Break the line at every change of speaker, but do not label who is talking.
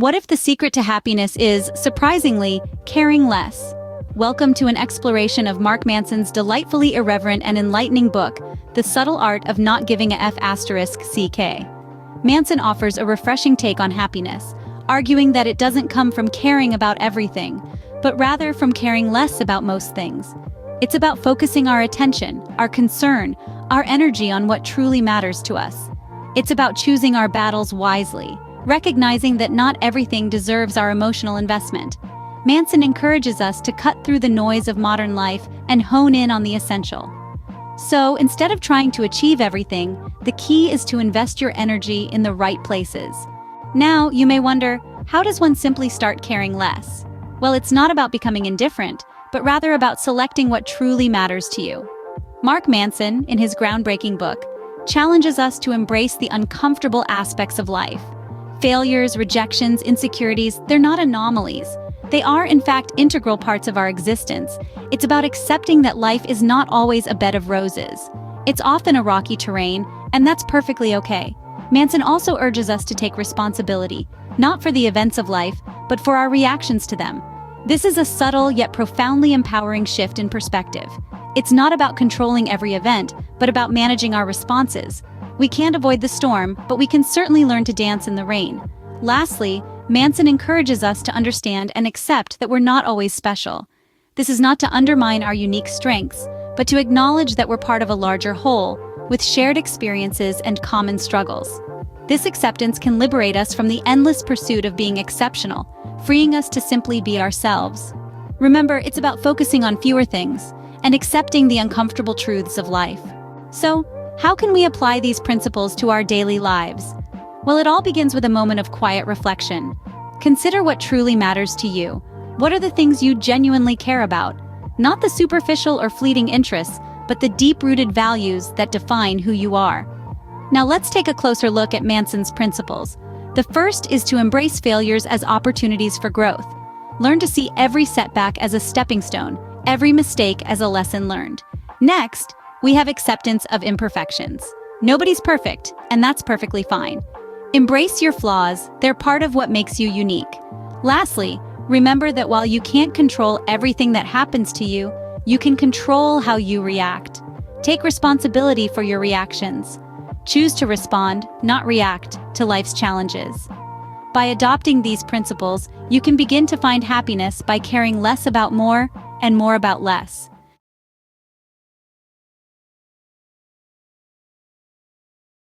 What if the secret to happiness is, surprisingly, caring less? Welcome to an exploration of Mark Manson's delightfully irreverent and enlightening book, The Subtle Art of Not Giving a F***ck. Manson offers a refreshing take on happiness, arguing that it doesn't come from caring about everything, but rather from caring less about most things. It's about focusing our attention, our concern, our energy on what truly matters to us. It's about choosing our battles wisely, recognizing that not everything deserves our emotional investment. Manson encourages us to cut through the noise of modern life and hone in on the essential. So, instead of trying to achieve everything, the key is to invest your energy in the right places. Now, you may wonder, how does one simply start caring less? Well, it's not about becoming indifferent, but rather about selecting what truly matters to you. Mark Manson, in his groundbreaking book, challenges us to embrace the uncomfortable aspects of life. Failures, rejections, insecurities, they're not anomalies. They are, in fact, integral parts of our existence. It's about accepting that life is not always a bed of roses. It's often a rocky terrain, and that's perfectly okay. Manson also urges us to take responsibility, not for the events of life, but for our reactions to them. This is a subtle yet profoundly empowering shift in perspective. It's not about controlling every event, but about managing our responses. We can't avoid the storm, but we can certainly learn to dance in the rain. Lastly, Manson encourages us to understand and accept that we're not always special. This is not to undermine our unique strengths, but to acknowledge that we're part of a larger whole, with shared experiences and common struggles. This acceptance can liberate us from the endless pursuit of being exceptional, freeing us to simply be ourselves. Remember, it's about focusing on fewer things and accepting the uncomfortable truths of life. So, how can we apply these principles to our daily lives? Well, it all begins with a moment of quiet reflection. Consider what truly matters to you. What are the things you genuinely care about? Not the superficial or fleeting interests, but the deep-rooted values that define who you are. Now let's take a closer look at Manson's principles. The first is to embrace failures as opportunities for growth. Learn to see every setback as a stepping stone, every mistake as a lesson learned. Next, we have acceptance of imperfections. Nobody's perfect, and that's perfectly fine. Embrace your flaws, they're part of what makes you unique. Lastly, remember that while you can't control everything that happens to you, you can control how you react. Take responsibility for your reactions. Choose to respond, not react, to life's challenges. By adopting these principles, you can begin to find happiness by caring less about more and more about less.